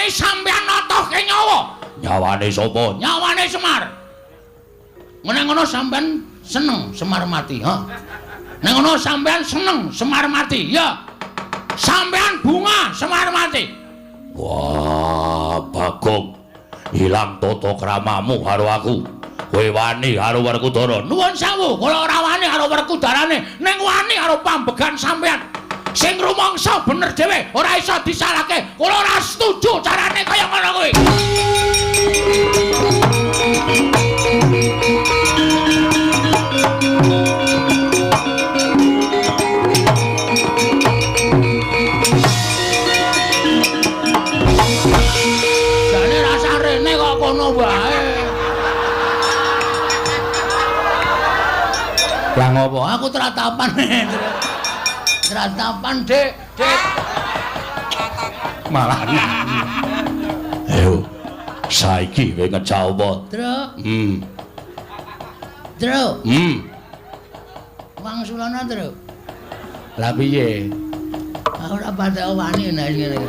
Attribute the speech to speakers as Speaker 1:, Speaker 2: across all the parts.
Speaker 1: wani sampean notohke nyawa. Nyawane sapa? Nyawane Semar. Meneng ngono sampean seneng Semar mati, ha? Nek ngono sampean seneng Semar mati, ya. Sampean bunga Semar mati. Wah, Bagong. Ilang tata kramamu karo aku. Kowe wani karo Werkudara. Nuwun sewu, kula ora wani karo Werkudarane, ning wani karo pambegan sampean. Sing rumangsa bener dhewe, ora iso disalahke. Kula ora setuju carane kaya ngono kuwi. Ngono wae. Lah ngopo? Aku tratapan. Tratapan, Dik. Dik. Malah. Ayo. Saiki kowe ngejak apa? Truk. Truk. Wangsulana, Truk. Lah piye? Aku ora patek wani nek ngene.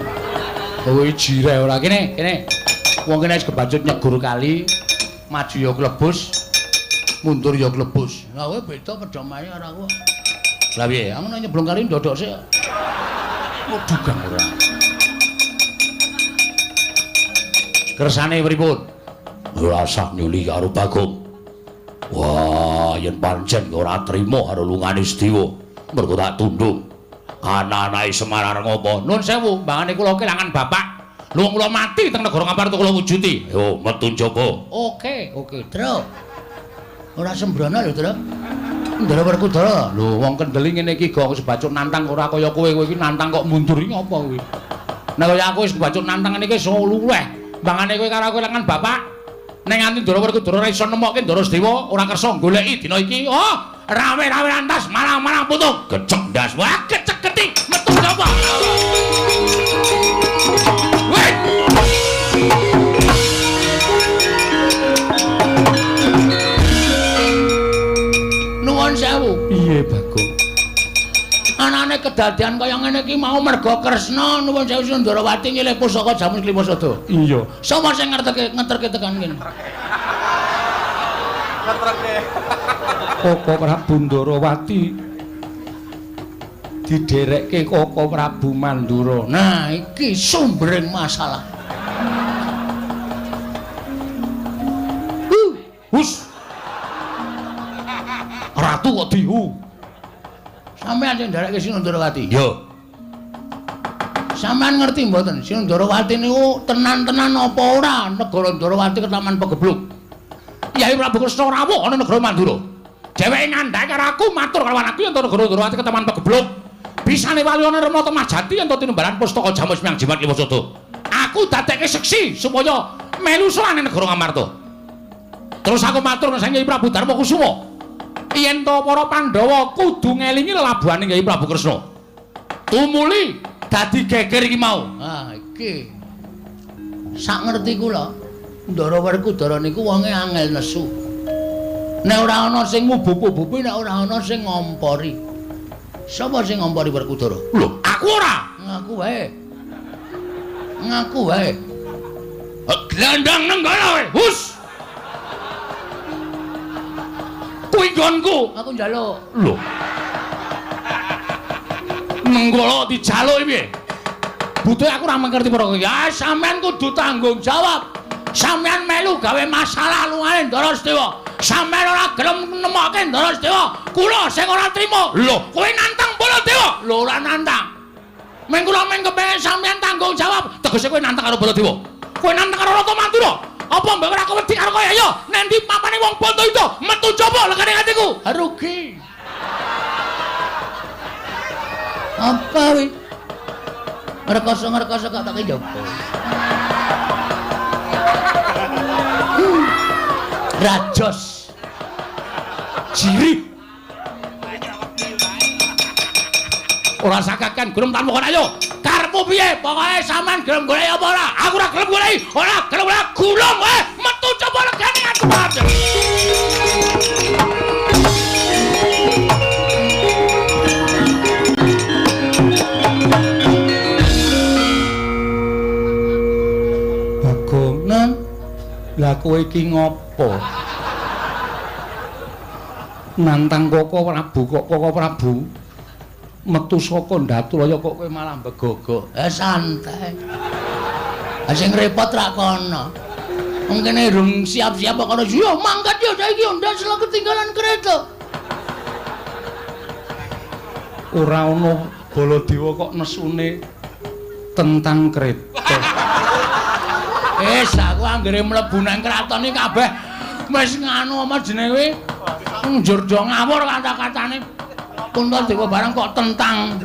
Speaker 1: Kowe jire ora kene, kene. Wong kene wis kebancut nyegur kali, maju ya klebus, mundur ya klebus. Lah kowe beda pedomane karo aku. Lah piye? Aku nek nyeblong kali ndodok sik. Dugang ora. Kersane pripun? Ora sak nyuli karo Bagong. Wah, yen pancen ora trima karo lungane Sedewa, mergo tak tundung. Anak-anake Semar arep ngopo? Nuwun sewu, mbangane kula kelangan bapak. Luwung kula mati teng negara Ngamarta kula wujuti. Yo metu njaba. Oke, Truk. Ora sembrono lho, Truk. Ndara Werkudara. Lho wong kendeli ngene iki go sebacuk nantang ora kaya kowe iki nantang kok mundur iki apa kuwi. Nek kaya aku wis sebacuk nantang ngene iki iso luweh. Mbangane kowe karo aku kelangan bapak. Nek nganti Ndara Werkudara ora iso nemokke Ndara Sedewa, ora kersa goleki dina iki. Oh, rame-rame lantas malang-malang putung. Gecek ndas. Wah, gecek geti metu njaba. Nuwun sewu. Piye, Bagong? Anane kedadian kaya ngene iki mau merga Kresna nuwun sewu Sundarawati nyilih pusaka Jamus Klimasada. Iya. Sapa sing ngeterke tekan kene? Ngeterke. Koko Prabu Ndarawati diderekke Koko Prabu Mandura. Nah, iki sumbering masalah. Hus. Ratu kok dihu. Sampeyan sing nderekke Sinundarawati. Yo. Sampeyan ngerti mboten Sinundarawati niku tenan-tenan apa ora negara Ndarawati ketaman pegebluk. Yai Prabu Kresna rawuh ana negara Mandura. Dheweke ngandhake karo aku matur karo anakku yen negara Ndarawati ketaman pegebluk. Bisane walyane Rama Temajati yen tinimbalan pustaka Jamus Miang Jimat Klimasada. Aku dadekke seksi supaya melu sowane negara Ngamarta. Terus aku matur nang Yai Prabu Darma Kusuma. Yen to para Pandhawa kudu ngelingi lelabuhane Yai Prabu Kresna. Tumuli dadi geger iki mau. Ah, iki. Sak ngerti kula, Ndara Werkudara niku wonge angel nesu. Nek ora ana sing ngubup-ubupi, nek ora ana sing ngompori. Sapa sing ngompori Werkudara? Lho, aku ora. Ngaku wae. Ngaku wae. Glandang nenggala wae. Hus. Kuwi nggonku. Aku njaluk. Lho. Nenggala dijaluk piye? Butuhe aku ora mengerti para ya sampean kudu tanggung jawab. Sampean melu gawe masalah lungane Ndara Sedewa. Sampean ora gelem nemokke Ndara Sedewa. Kula sing ora trima. Lho, kowe nantang Baladewa. Lho ora nantang. Meng kula meng kepengin sampean tanggung jawab. Tegese kowe nantang karo Baladewa. Kowe nantang karo Rata Mandura. Apa mbok ora wedi karo kowe ya? Nek ndi papane wong bondo itu metu coba legane atiku. Rugi. Apa kuwi? Ngerkoso-ngerkoso kok tak njogo. Rajos. Jiri. Ora sakakan gelem tanpa kon ayo. Karepmu piye? Pokoke sampean gelem golek apa ora? Aku ora gelem golek. Ora gelem ora gulung wae. Metu coba legane aku padha. Lah kowe iki ngopo? Nantang Koko Prabu kok Koko Prabu metu saka Ndaturaya kok kowe malah begogo. Santai. Ha sing repot ra kono. Wong kene durung siap-siap kok kono. Yo mangkat yo saiki yo ndas lho ketinggalan kereta. Ora ono Baladewa kok nesune tentang kereta. Aku anggere mlebu nang kraton iki kabeh wis nganu apa jenenge njur do ngawur kata-katane. Kuntadewa barang kok tentang.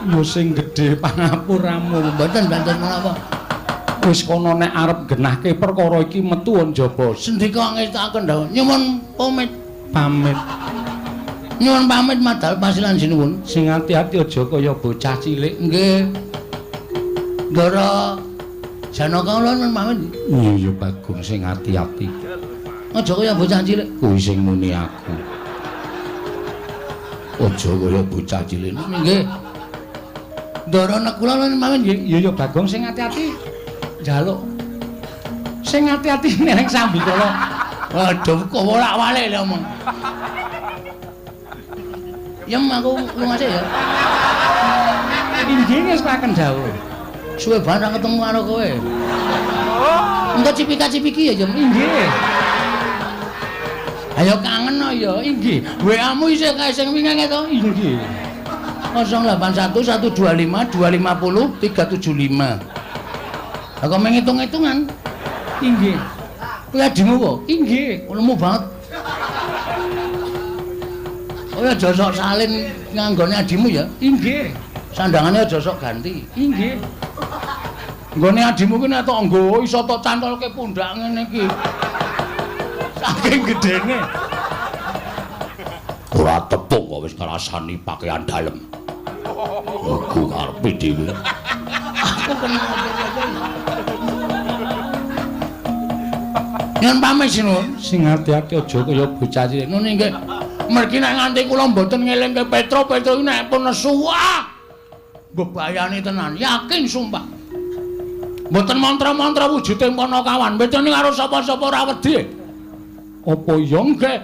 Speaker 1: Yo sing gedhe pangapuramu mboten menapa. Wis kono nek arep genahke perkara iki metu njaba. Sendika ngestaken dawuh. Nyuwun pamit. Nyuwun pamit madal pasilan sinuwun. Sing ati-ati aja kaya bocah cilik. Nggih. Ndara Janaka ulun pamit. Iya Bagong sing ati-ati. Aja kaya bocah cilik. Kuwi sing muni aku. Aja kaya bocah cilik. Nggih. Ndara nek kula ulun pamit nggih. Iya Bagong sing ati-ati. Njaluk. Sing ati-ati ning Sambikala. Waduh kok wolak-walik lho omong. Yem aku lunga sik ya. Inggih ngestaken dawuh. Suwe banget ketemu karo kowe. Engko cipika-cipiki ya, Jem. Inggih. Ayo kangen no ya, inggih. WA-mu isih kae sing wingi to? Inggih. 081 125 250 375. Lah kok menghitung-hitungan? Inggih. Kuwi adimu kok? Inggih. Lemu banget. Oh ya aja sok salin nganggone adimu ya? Inggih. Sandangane aja sok ganti. Inggih. Nggone adimu ki nek tok nggo iso tok cantolke pundak ngene iki. Saking gedene. Ora tepung kok wis ngrasani pakaian dalem. Aku karepe dhewe. Aku kenal. Yen pamit sinuwun, sing ati-ati aja kaya bocah cilik. Nune nggih. Mergi nek nganti kula mboten ngelingke Petro iki nek pun nesu wah. Bebayani tenan, yakin sumpah. Mboten mantra-mantra wujude Panakawan, bedane karo sapa-sapa ora wedi. Apa ya nggih?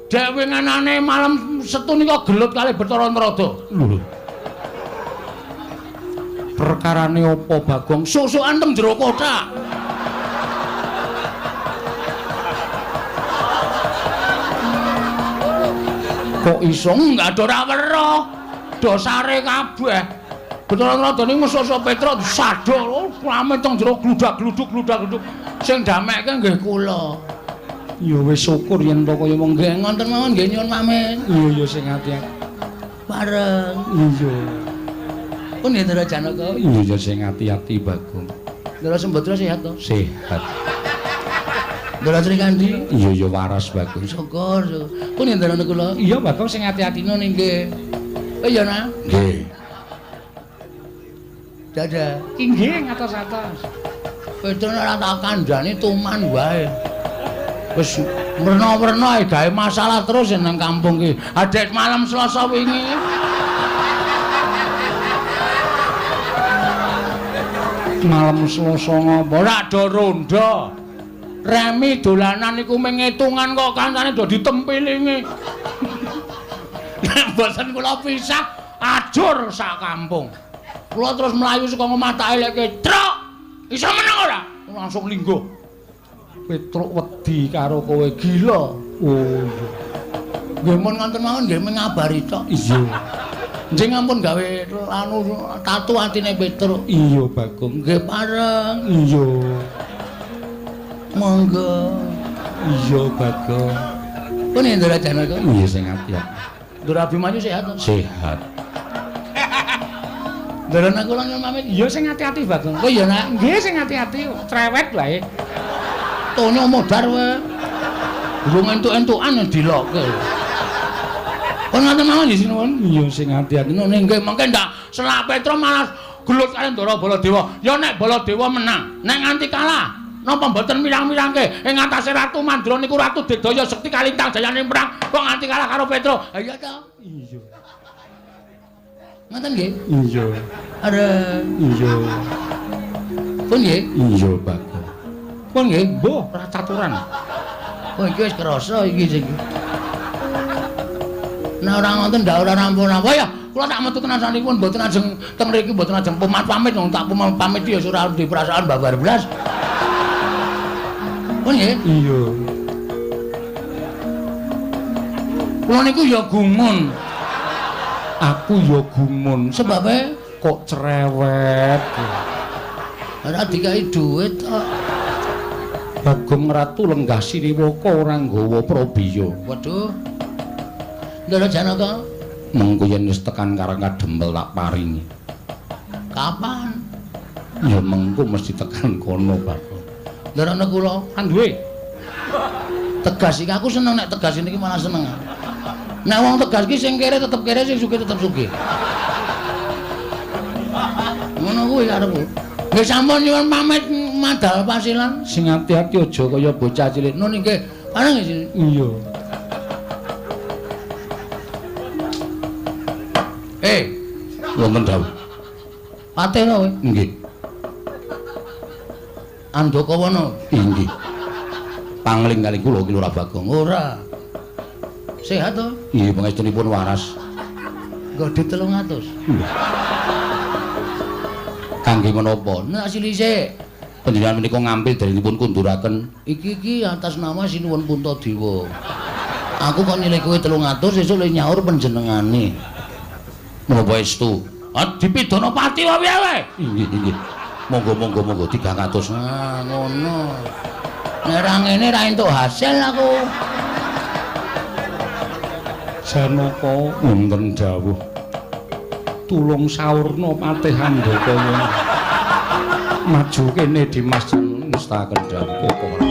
Speaker 1: Dek winginane malam Setu nika gelut kalih Bathara Narada. Lho. Perkarane apa Bagong? Susukan teng jero kotak. Kok iso enggak ora weruh. Dosare kabeh. Bathara Narada niku musuh Petra sadol rame teng jero gludak-gluduk. Sing damekke nggih kula. Ya wis syukur yen to kaya wong nggih ngonten mawon nggih nyuwun pamit. Iya sing ati-ati. Bareng. Iya. Pun ya Ndara Janaka. Iya sing ati-ati Bagong. Ndara Sembadra sehat to? Sehat. Ndara Srikandi? Iya waras Bagong. Syukur. Pun ya Ndara kula. Iya Bagong sing ati-atine nggih. Oh iya nah. Nggih. Dadah. Inggih ngatos-atos. Petra ora tak kandhani tuman wae. Wis mrena-mrena gawe masalah terus nang kampung ki. Adek malam Selasa wingi. Malam Selasa ngopo? Ora do ronda. Remi dolanan iku mengitungan kok kancane do ditempilingi. Nek boten kula pisah ajur sak kampung. Kula terus mlayu saka omah tak eleke, "Truk, iso meneng ora?" Langsung lingguh. Petruk wedi karo kowe gila. Oh iya. Nggih mun ngoten mawon nggih ngabari tok. Iya. Njing ampun gawe anu tatu atine Petruk. Iya Bagong. Nggih pareng. Iya. Monggo. Iya Bagong. Pun Ndara Janaka. Iya sing ati-ati. Ndara Abimanyu sehat? Sehat. Ndara kula nyuwun pamit. Iya sing ati-ati Bagong. Oh iya nak. Nggih sing ati-ati. Cerewet wae. Tonyo modar wae. Durung entuk-entukan dilokke. Pun ngoten mawon nggih sinuwun. Iya sing ati-ati. Nggih mengke ndak selak Petra malah gelut kali Ndara Baladewa. Ya nek Baladewa menang, nek nganti kalah, napa mboten mirang-mirangke ing atase Ratu Mandra niku Ratu Digdaya Sekti kalintang jayane perang kok nganti kalah karo Petra. Ha iya ta? Iya. Ngoten nggih? Iya. Are. Iya. Pun nggih? Iya, Bagong. Pun nggih, mbah, ora caturan. Oh iki wis krasa iki sing. Nek ora ngoten ndak ora rampun apa ya. Kula tak metu tenan sanipun mboten ajeng teng mriki mboten ajeng pamit wong tak pamit ya ora di perasaan babar blas. Pun nggih? Iya. Kula niku ya gumun. Aku ya gumun. Sebabe kok cerewet. Ora dikai dhuwit kok. Bagong Ratu lenggah Siniwaka ora nggawa Prabiya. Waduh. Ndara Janaka, mengko yen wis tekan karang kadempel tak paringi. Kapan? Ya mengko mesti tekan kono, Bapak. Ndarane kula kan duwe. Tegas iki aku seneng nek tegas niki malah seneng. Nek wong tegas iki sing kere tetep kere, sing sugih tetep sugih. Ngono kuwi karepku. Nggih sampun nyuwun pamit madal pasilan. Sing ati-ati aja kaya bocah cilik. Nun nggih. Ana nggih? Iya. Wonten dawuh. Patih to kowe? Nggih. Andakawana? Inggih. Pangling kali kula ki Lurah Bagong. Ora. Sehat to? Nggih, pangestunipun waras. Nggih 300. Kangge menapa? Nek silisih panjenengan menika ngambil darinipun kunduraken. Iki atas nama Sinuwun Puntadewa. Aku kok nilai kowe 300 sesuk le nyaur panjenengane. Menapa estu? Dipidana pati wae wae. Nggih. Monggo 300. Ah, ngono. Nek ra ngene ra entuk hasil aku. Janaka wonten dawuh. Tulung sawurna patih Handaka. Maju kene Dimas nestaken dawuh kok ora.